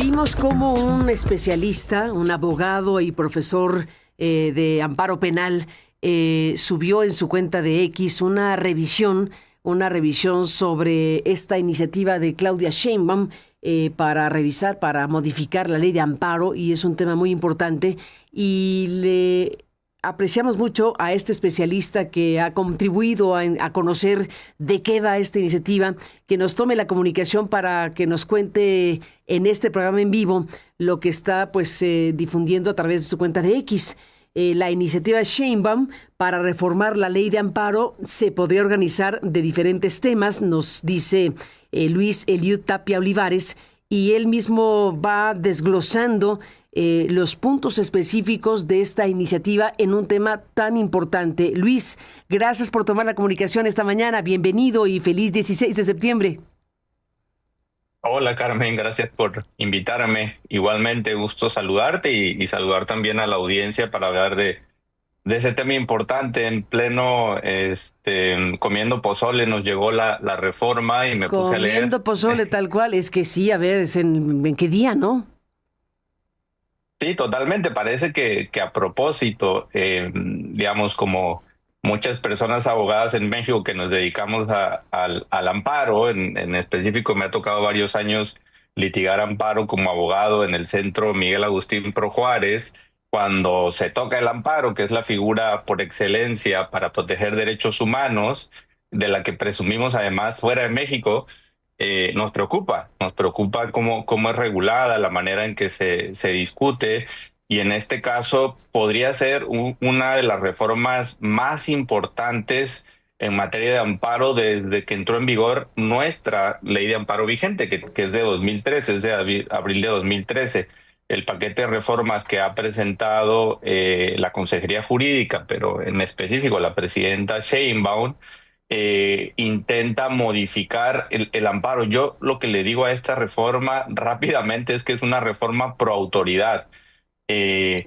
Vimos como un especialista, un abogado y profesor de amparo penal subió en su cuenta de X una revisión sobre esta iniciativa de Claudia Sheinbaum para revisar, para modificar la ley de amparo, y es un tema muy importante y le apreciamos mucho a este especialista que ha contribuido a conocer de qué va esta iniciativa, que nos tome la comunicación para que nos cuente en este programa en vivo lo que está difundiendo a través de su cuenta de X. La iniciativa Sheinbaum para reformar la ley de amparo se podría organizar de diferentes temas, nos dice Luis Eliud Tapia Olivares, y él mismo va desglosando los puntos específicos de esta iniciativa en un tema tan importante. Luis, gracias por tomar la comunicación esta mañana. Bienvenido y feliz 16 de septiembre. Hola Carmen, gracias por invitarme. Igualmente gusto saludarte y saludar también a la audiencia para hablar de ese tema importante. En pleno comiendo pozole nos llegó la reforma y me puse a leer. Comiendo pozole tal cual, es que sí, a ver, es en qué día, ¿no? Sí, totalmente. Parece que a propósito, digamos, como muchas personas abogadas en México que nos dedicamos al amparo, en específico me ha tocado varios años litigar amparo como abogado en el Centro Miguel Agustín Pro Juárez. Cuando se toca el amparo, que es la figura por excelencia para proteger derechos humanos, de la que presumimos además fuera de México, nos preocupa cómo es regulada, la manera en que se discute, y en este caso podría ser una de las reformas más importantes en materia de amparo desde que entró en vigor nuestra ley de amparo vigente, que es de 2013, es de abril de 2013. El paquete de reformas que ha presentado la Consejería Jurídica, pero en específico la presidenta Sheinbaum, intenta modificar el amparo. Yo lo que le digo a esta reforma rápidamente es que es una reforma pro autoridad.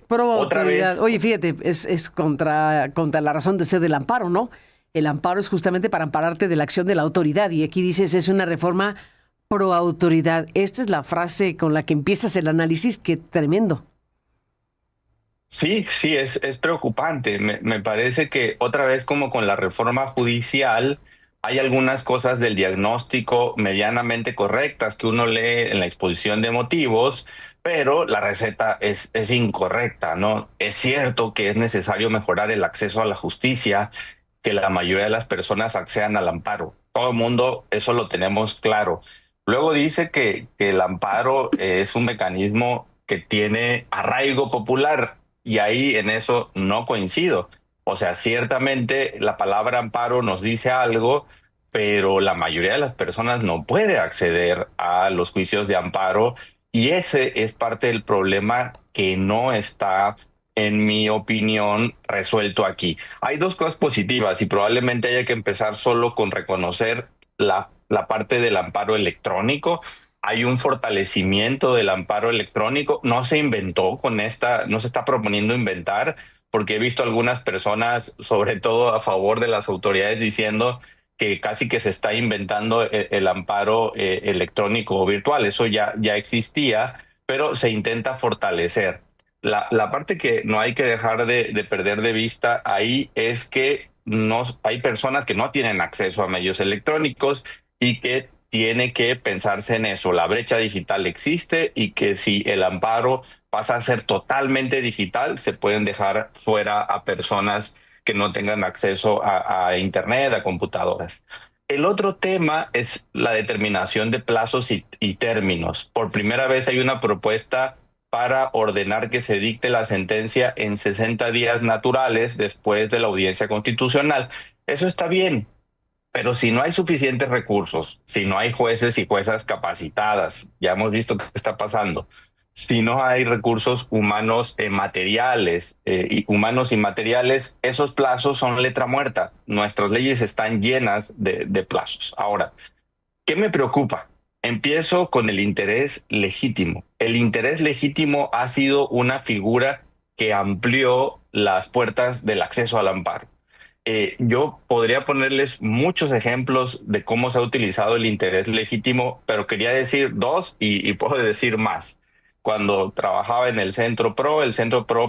Pro Otra autoridad. vez, Oye, fíjate, es contra la razón de ser del amparo, ¿no? El amparo es justamente para ampararte de la acción de la autoridad, y aquí dices es una reforma pro autoridad. Esta es la frase con la que empiezas el análisis. Qué tremendo. sí, sí, es preocupante. Me parece que otra vez, como con la reforma judicial, hay algunas cosas del diagnóstico medianamente correctas que uno lee en la exposición de motivos, pero la receta es incorrecta, ¿no? Es cierto que es necesario mejorar el acceso a la justicia, que la mayoría de las personas accedan al amparo. Todo el mundo, eso lo tenemos claro. Luego dice que el amparo es un mecanismo que tiene arraigo popular, y ahí en eso no coincido. O sea, ciertamente la palabra amparo nos dice algo, pero la mayoría de las personas no puede acceder a los juicios de amparo, y ese es parte del problema que no está, en mi opinión, resuelto aquí. Hay dos cosas positivas y probablemente haya que empezar solo con reconocer la parte del amparo electrónico. Hay un fortalecimiento del amparo electrónico. No se inventó con esta, no se está proponiendo inventar, porque he visto algunas personas, sobre todo a favor de las autoridades, diciendo que casi que se está inventando el amparo electrónico o virtual. Eso ya existía, pero se intenta fortalecer. La parte que no hay que dejar de perder de vista ahí es que hay personas que no tienen acceso a medios electrónicos y que tiene que pensarse en eso. La brecha digital existe, y que si el amparo pasa a ser totalmente digital, se pueden dejar fuera a personas que no tengan acceso a Internet, a computadoras. El otro tema es la determinación de plazos y términos. Por primera vez hay una propuesta para ordenar que se dicte la sentencia en 60 días naturales después de la audiencia constitucional. Eso está bien, pero si no hay suficientes recursos, si no hay jueces y juezas capacitadas, ya hemos visto qué está pasando, si no hay recursos humanos materiales, humanos y materiales, esos plazos son letra muerta. Nuestras leyes están llenas de plazos. Ahora, ¿qué me preocupa? Empiezo con el interés legítimo. El interés legítimo ha sido una figura que amplió las puertas del acceso al amparo. Yo podría ponerles muchos ejemplos de cómo se ha utilizado el interés legítimo, pero quería decir dos y puedo decir más. cuando trabajaba en el Centro Pro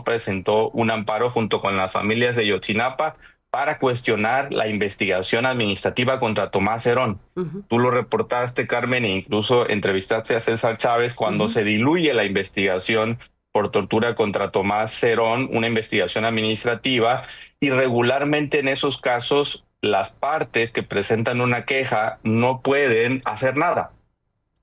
presentó un amparo junto con las familias de Yotzinapa para cuestionar la investigación administrativa contra Tomás Herón. Ujú, Tú lo reportaste, Carmen, e incluso entrevistaste a César Chávez cuando ujú. se diluye la investigación por tortura contra Tomás Herón, una investigación administrativa, y regularmente en esos casos las partes que presentan una queja no pueden hacer nada.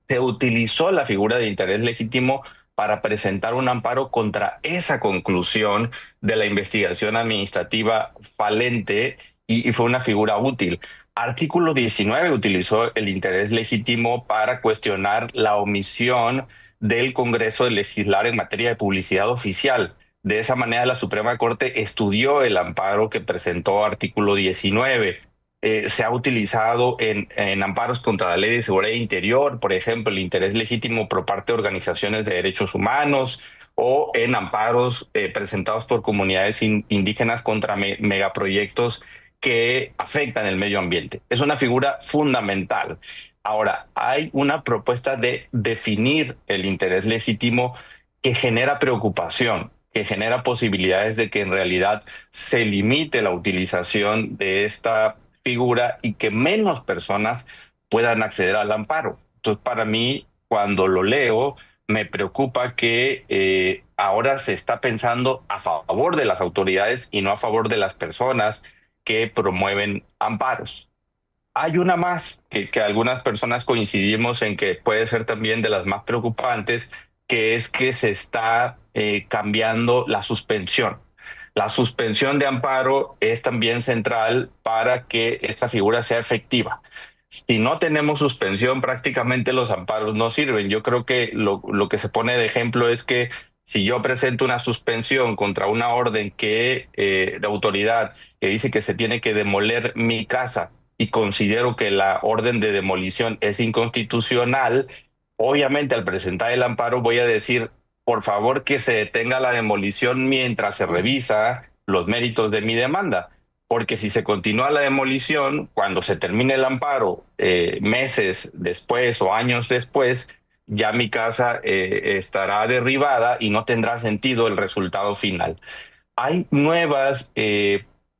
Se utilizó la figura de interés legítimo para presentar un amparo contra esa conclusión de la investigación administrativa falente y fue una figura útil. Artículo 19 utilizó el interés legítimo para cuestionar la omisión del Congreso de legislar en materia de publicidad oficial. De esa manera, la Suprema Corte estudió el amparo que presentó artículo 19. Se ha utilizado en amparos contra la Ley de Seguridad Interior, por ejemplo, el interés legítimo por parte de organizaciones de derechos humanos o en amparos presentados por comunidades indígenas contra megaproyectos que afectan el medio ambiente. Es una figura fundamental. Ahora, hay una propuesta de definir el interés legítimo que genera preocupación, que genera posibilidades de que en realidad se limite la utilización de esta figura y que menos personas puedan acceder al amparo. Entonces, para mí, cuando lo leo, me preocupa que ahora se está pensando a favor de las autoridades y no a favor de las personas que promueven amparos. Hay una más que algunas personas coincidimos en que puede ser también de las más preocupantes, que es que se está cambiando la suspensión. La suspensión de amparo es también central para que esta figura sea efectiva. Si no tenemos suspensión, prácticamente los amparos no sirven. Yo creo que lo que se pone de ejemplo es que si yo presento una suspensión contra una orden de autoridad que dice que se tiene que demoler mi casa y considero que la orden de demolición es inconstitucional, obviamente al presentar el amparo voy a decir, por favor, que se detenga la demolición mientras se Ujú. revisa los méritos de mi demanda. Porque si se continúa la demolición, cuando se termine el amparo, meses después o años después, ya mi casa estará derribada y no tendrá sentido el resultado final. Hay nuevas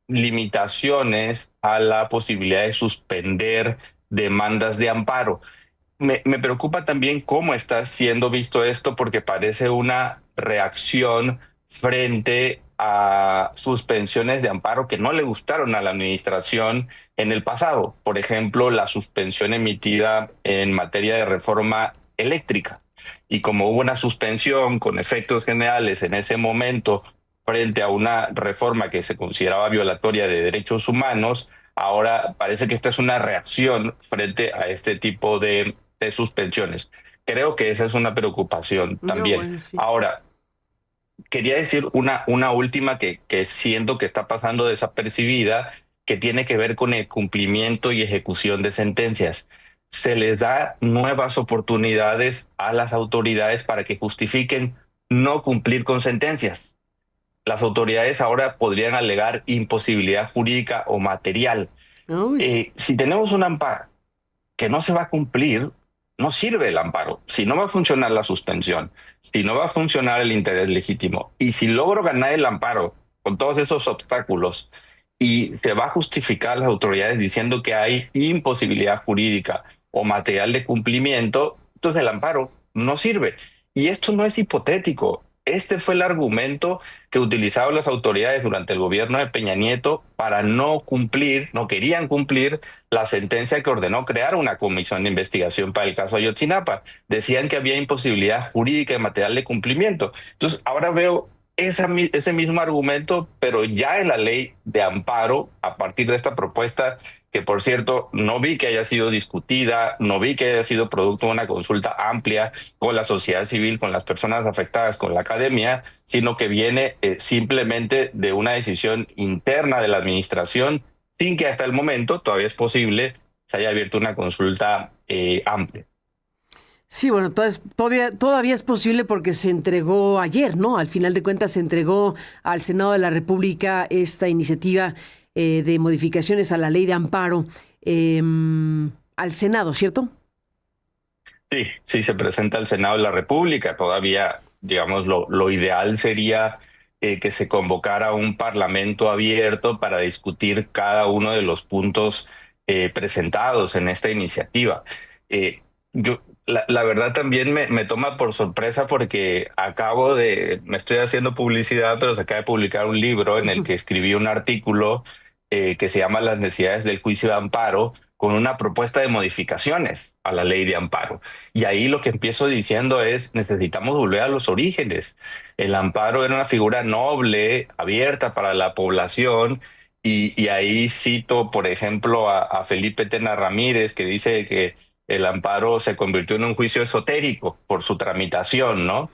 limitaciones a la posibilidad de suspender demandas de amparo. Me preocupa también cómo está siendo visto esto porque parece una reacción frente a suspensiones de amparo que no le gustaron a la administración en el pasado. Por ejemplo, la suspensión emitida en materia de reforma eléctrica. Y como hubo una suspensión con efectos generales en ese momento frente a una reforma que se consideraba violatoria de derechos humanos, ahora parece que esta es una reacción frente a este tipo de suspensiones. Creo que esa es una preocupación No, también. bueno, sí. Ahora, quería decir una última que siento que está pasando desapercibida, que tiene que ver con el cumplimiento y ejecución de sentencias. Se les da nuevas oportunidades a las autoridades para que justifiquen no cumplir con sentencias. Las autoridades ahora podrían alegar imposibilidad jurídica o material. Uy. Si tenemos un amparo que no se va a cumplir, no sirve el amparo. Si no va a funcionar la suspensión, si no va a funcionar el interés legítimo, y si logro ganar el amparo con todos esos obstáculos, y se va a justificar las autoridades diciendo que hay imposibilidad jurídica o material de cumplimiento, entonces el amparo no sirve. Y esto no es hipotético. Este fue el argumento que utilizaron las autoridades durante el gobierno de Peña Nieto para no cumplir, no querían cumplir la sentencia que ordenó crear una comisión de investigación para el caso Ayotzinapa. Decían que había imposibilidad jurídica y material de cumplimiento. Entonces, ahora veo ese mismo argumento, pero ya en la ley de amparo, a partir de esta propuesta, que por cierto, no vi que haya sido discutida, no vi que haya sido producto de una consulta amplia con la sociedad civil, con las personas afectadas, con la academia, sino que viene simplemente de una decisión interna de la administración sin que hasta el momento, todavía es posible, se haya abierto una consulta amplia. Sí, bueno, todavía es posible porque se entregó ayer, ¿no? Al final de cuentas se entregó al Senado de la República esta iniciativa de modificaciones a la ley de amparo al Senado, ¿cierto? Sí, sí, se presenta al Senado de la República. Todavía, digamos, lo ideal sería que se convocara un parlamento abierto para discutir cada uno de los puntos presentados en esta iniciativa. La verdad también me toma por sorpresa porque me estoy haciendo publicidad, pero se acaba de publicar un libro en el que escribí un artículo que se llama Las necesidades del juicio de amparo, con una propuesta de modificaciones a la ley de amparo. Y ahí lo que empiezo diciendo es, necesitamos volver a los orígenes. El amparo era una figura noble, abierta para la población, y ahí cito, por ejemplo, a Felipe Tena Ramírez, que dice que el amparo se convirtió en un juicio esotérico por su tramitación, ¿no?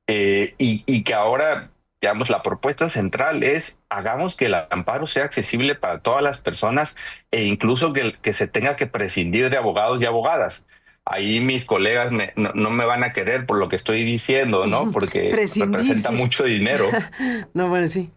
Y que ahora, digamos, la propuesta central es hagamos que el amparo sea accesible para todas las personas e incluso que se tenga que prescindir de abogados y abogadas. Ahí mis colegas no me van a querer por lo que estoy diciendo, ¿no? Porque Prescindir, representa sí. mucho dinero No, bueno, sí.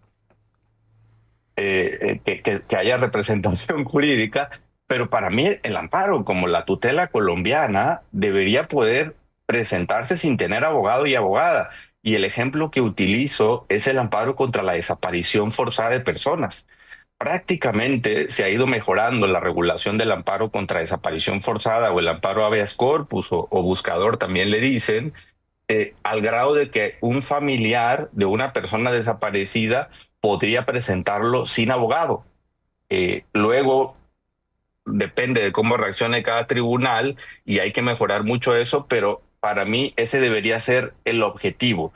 que haya representación jurídica, pero para mí el amparo, como la tutela colombiana, debería poder presentarse sin tener abogado y abogada. Y el ejemplo que utilizo es el amparo contra la desaparición forzada de personas. Prácticamente se ha ido mejorando la regulación del amparo contra desaparición forzada o el amparo habeas corpus o buscador también le dicen, al grado de que un familiar de una persona desaparecida podría presentarlo sin abogado. Luego, depende de cómo reaccione cada tribunal y hay que mejorar mucho eso, pero para mí ese debería ser el objetivo,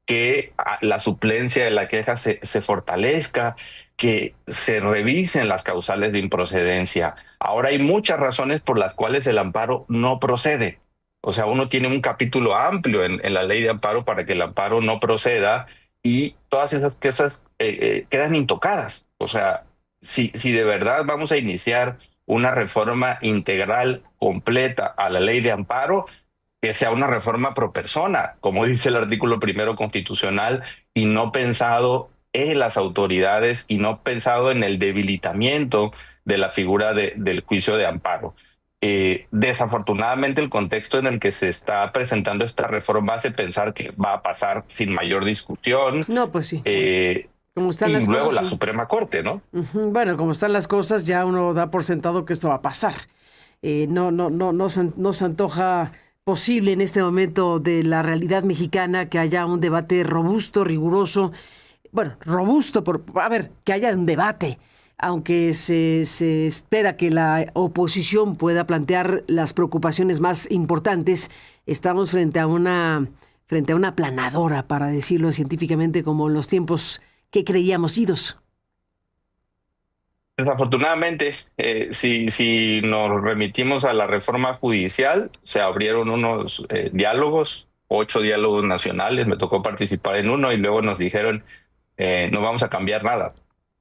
que la suplencia de la queja se fortalezca, que se revisen las causales de improcedencia. Ahora hay muchas razones por las cuales el amparo no procede. O sea, uno tiene un capítulo amplio en la ley de amparo para que el amparo no proceda y todas esas quejas quedan intocadas. O sea, si de verdad vamos a iniciar una reforma integral completa a la ley de amparo, que sea una reforma pro persona, como dice el artículo primero constitucional, y no pensado en las autoridades y no pensado en el debilitamiento de la figura del juicio de amparo. Desafortunadamente, el contexto en el que se está presentando esta reforma hace pensar que va a pasar sin mayor discusión, No, pues sí. Como están y las luego cosas, la sí. Suprema Corte, ¿no? Ujú. Bueno, como están las cosas, ya uno da por sentado que esto va a pasar. No se antoja posible en este momento de la realidad mexicana que haya un debate robusto, riguroso. Bueno, robusto, a ver, que haya un debate, aunque se espera que la oposición pueda plantear las preocupaciones más importantes. Estamos frente a una planadora, para decirlo científicamente, como en los tiempos que creíamos idos. Desafortunadamente, si nos remitimos a la reforma judicial, se abrieron unos diálogos, 8 diálogos nacionales, me tocó participar en uno y luego nos dijeron, no vamos a cambiar nada,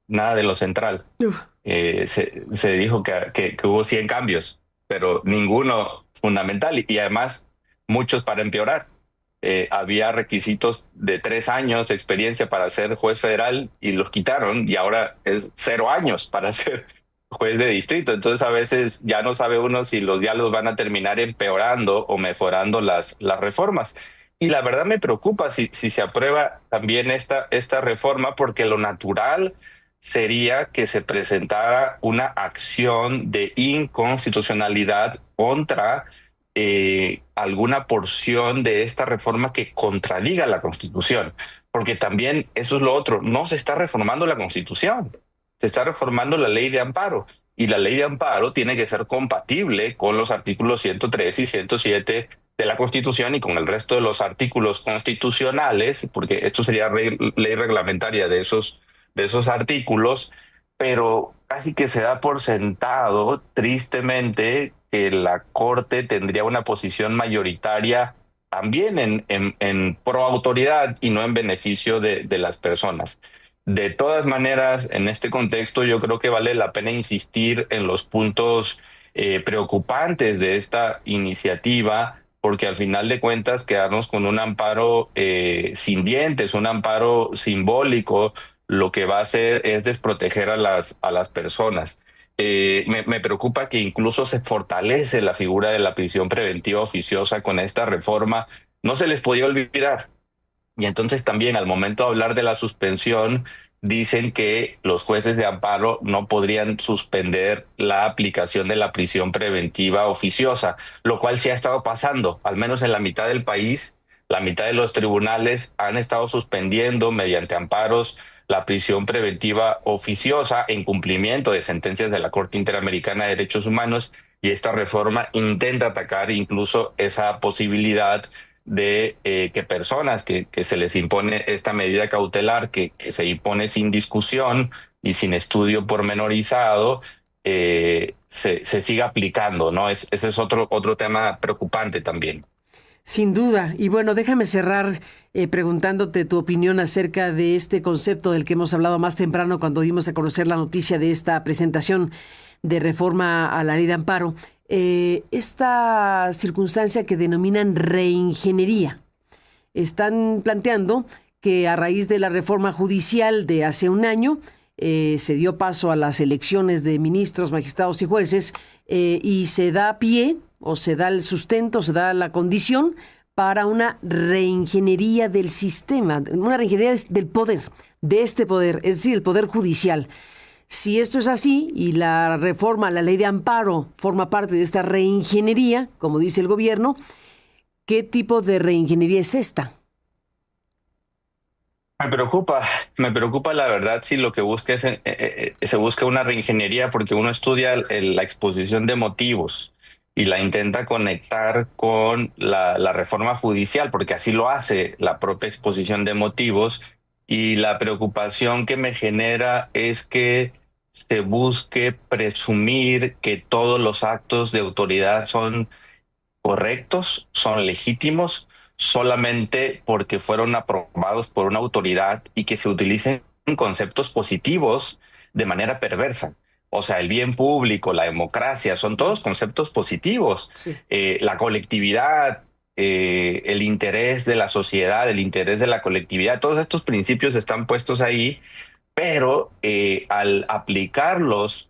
nada de lo central. Uf. Se dijo que hubo 100 cambios, pero ninguno fundamental y además muchos para empeorar. Había requisitos de 3 años de experiencia para ser juez federal y los quitaron y ahora es 0 años para ser juez de distrito. Entonces a veces ya no sabe uno si los diálogos van a terminar empeorando o mejorando las reformas. Y la verdad me preocupa si se aprueba también esta reforma, porque lo natural sería que se presentara una acción de inconstitucionalidad contra alguna porción de esta reforma que contradiga la Constitución, porque también eso es lo otro, no se está reformando la Constitución, se está reformando la ley de amparo y la ley de amparo tiene que ser compatible con los artículos 103 y 107 de la Constitución y con el resto de los artículos constitucionales, porque esto sería ley reglamentaria de esos artículos, pero casi que se da por sentado, tristemente, que la Corte tendría una posición mayoritaria también en pro autoridad y no en beneficio de las personas. De todas maneras, en este contexto yo creo que vale la pena insistir en los puntos preocupantes de esta iniciativa, porque al final de cuentas quedarnos con un amparo sin dientes, un amparo simbólico, lo que va a hacer es desproteger a las personas. Me preocupa que incluso se fortalece la figura de la prisión preventiva oficiosa con esta reforma. No se les podía olvidar. Y entonces también al momento de hablar de la suspensión, dicen que los jueces de amparo no podrían suspender la aplicación de la prisión preventiva oficiosa, lo cual sí ha estado pasando, al menos en la mitad del país. La mitad de los tribunales han estado suspendiendo mediante amparos la prisión preventiva oficiosa en cumplimiento de sentencias de la Corte Interamericana de Derechos Humanos, y esta reforma intenta atacar incluso esa posibilidad de que personas que se les impone esta medida cautelar, que se impone sin discusión y sin estudio pormenorizado, se siga aplicando, ¿no? Ese es otro tema preocupante también. Sin duda. Y bueno, déjame cerrar preguntándote tu opinión acerca de este concepto del que hemos hablado más temprano cuando dimos a conocer la noticia de esta presentación de reforma a la ley de amparo. Esta circunstancia que denominan reingeniería. Están planteando que a raíz de la reforma judicial de hace un año se dio paso a las elecciones de ministros, magistrados y jueces y se da pie o se da el sustento, se da la condición para una reingeniería del sistema, una reingeniería del poder, de este poder, es decir, el poder judicial. Si esto es así y la reforma, la ley de amparo forma parte de esta reingeniería, como dice el gobierno, ¿qué tipo de reingeniería es esta? Me preocupa la verdad si lo que busca es, se busca una reingeniería porque uno estudia la exposición de motivos y la intenta conectar con la reforma judicial, porque así lo hace la propia exposición de motivos, y la preocupación que me genera es que se busque presumir que todos los actos de autoridad son correctos, son legítimos, solamente porque fueron aprobados por una autoridad y que se utilicen conceptos positivos de manera perversa. O sea, el bien público, la democracia, son todos conceptos positivos. Sí. La colectividad, el interés de la sociedad, el interés de la colectividad, todos estos principios están puestos ahí, pero al aplicarlos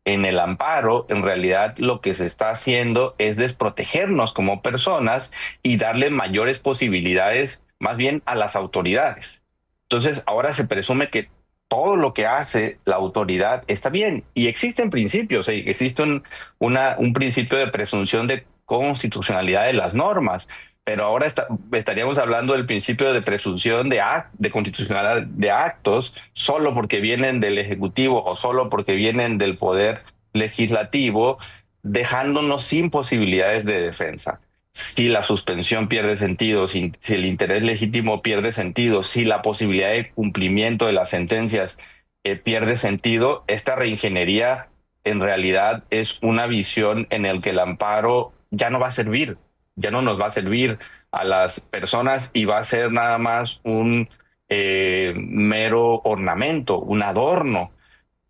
en el amparo, en realidad lo que se está haciendo es desprotegernos como personas y darle mayores posibilidades más bien a las autoridades. Entonces, ahora se presume que todo lo que hace la autoridad está bien, y existen principios, existe un principio de presunción de constitucionalidad de las normas, pero ahora estaríamos hablando del principio de presunción de constitucionalidad de actos solo porque vienen del Ejecutivo o solo porque vienen del Poder Legislativo, dejándonos sin posibilidades de defensa. Si la suspensión pierde sentido, si el interés legítimo pierde sentido, si la posibilidad de cumplimiento de las sentencias pierde sentido, esta reingeniería en realidad es una visión en la que el amparo ya no va a servir, ya no nos va a servir a las personas, y va a ser nada más un mero ornamento, un adorno,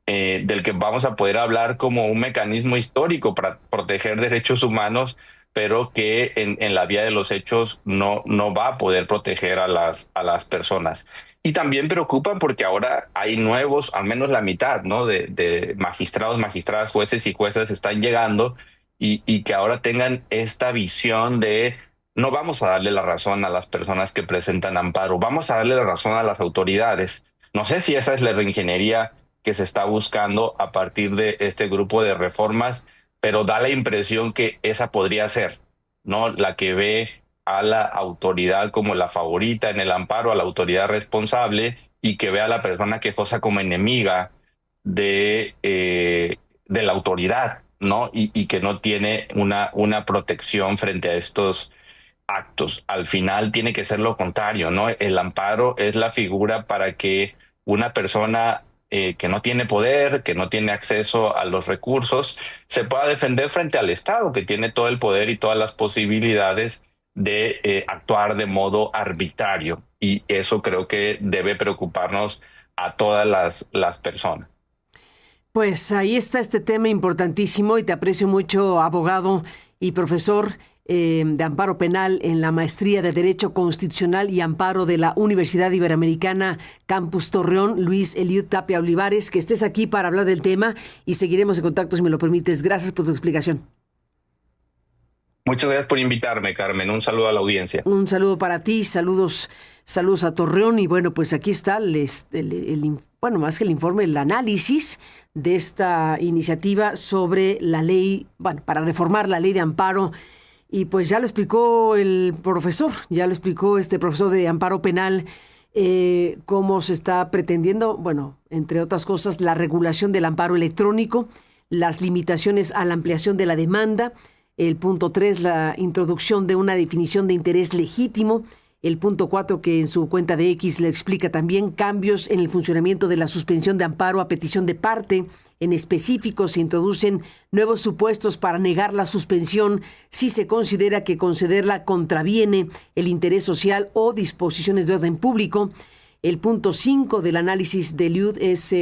del que vamos a poder hablar como un mecanismo histórico para proteger derechos humanos, pero que en la vía de los hechos no va a poder proteger a las personas. Y también preocupan porque ahora hay nuevos, al menos la mitad, ¿no? De magistrados, magistradas, jueces y juezas están llegando, y que ahora tengan esta visión de: no vamos a darle la razón a las personas que presentan amparo, vamos a darle la razón a las autoridades. No sé si esa es la reingeniería que se está buscando a partir de este grupo de reformas, pero da la impresión que esa podría ser, ¿no? La que ve a la autoridad como la favorita en el amparo, a la autoridad responsable, y que ve a la persona quejosa como enemiga de la autoridad, ¿no? Y que no tiene una protección frente a estos actos. Al final tiene que ser lo contrario, ¿no? El amparo es la figura para que una persona que no tiene poder, que no tiene acceso a los recursos, se pueda defender frente al Estado, que tiene todo el poder y todas las posibilidades de actuar de modo arbitrario. Y eso creo que debe preocuparnos a todas las personas. Pues ahí está este tema importantísimo y te aprecio mucho, abogado y profesor. de Amparo Penal en la Maestría de Derecho Constitucional y Amparo de la Universidad Iberoamericana Campus Torreón, Luis Eliud Tapia Olivares, que estés aquí para hablar del tema y seguiremos en contacto si me lo permites. Gracias por tu explicación. Muchas gracias por invitarme, Carmen. Un saludo a la audiencia. Un saludo para ti, saludos a Torreón. Y bueno, pues aquí está bueno, más que el informe, el análisis de esta iniciativa sobre la ley, bueno, para reformar la ley de amparo. Y pues ya lo explicó el profesor, este profesor de amparo penal, cómo se está pretendiendo, bueno, entre otras cosas, la regulación del amparo electrónico, las limitaciones a la ampliación de la demanda. El punto 3, la introducción de una definición de interés legítimo. El punto 4, que en su cuenta de X le explica también cambios en el funcionamiento de la suspensión de amparo a petición de parte. En específico, se introducen nuevos supuestos para negar la suspensión si se considera que concederla contraviene el interés social o disposiciones de orden público. El punto 5 del análisis de Eliud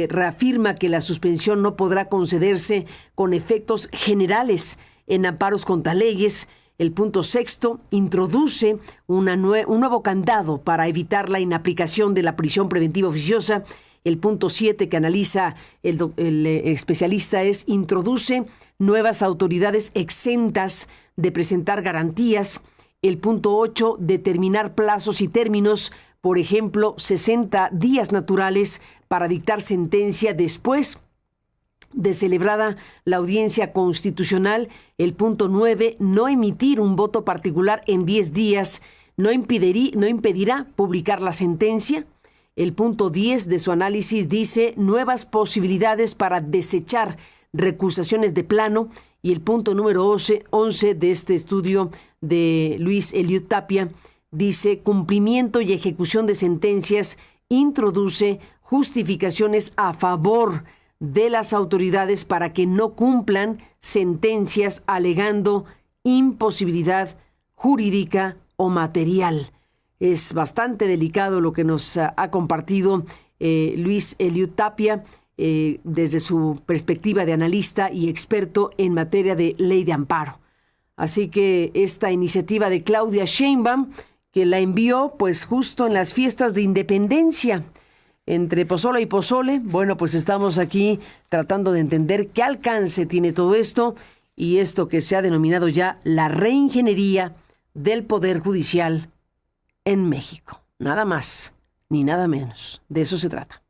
reafirma que la suspensión no podrá concederse con efectos generales en amparos contra leyes. El punto 6 introduce un nuevo candado para evitar la inaplicación de la prisión preventiva oficiosa. El punto 7 que analiza el especialista introduce nuevas autoridades exentas de presentar garantías. El punto 8, determinar plazos y términos, por ejemplo, 60 días naturales para dictar sentencia después de celebrada la audiencia constitucional. El punto 9, no emitir un voto particular en 10 días no impedirá publicar la sentencia. El punto 10 de su análisis dice nuevas posibilidades para desechar recusaciones de plano. Y el punto número 11 de este estudio de Luis Eliud Tapia dice cumplimiento y ejecución de sentencias, introduce justificaciones a favor de las autoridades para que no cumplan sentencias alegando imposibilidad jurídica o material. Es bastante delicado lo que nos ha compartido Luis Eliud Tapia desde su perspectiva de analista y experto en materia de ley de amparo. Así que esta iniciativa de Claudia Sheinbaum, que la envió pues justo en las fiestas de independencia, entre pozole y pozole, bueno, pues estamos aquí tratando de entender qué alcance tiene todo esto y esto que se ha denominado ya la reingeniería del Poder Judicial en México. Nada más ni nada menos. De eso se trata.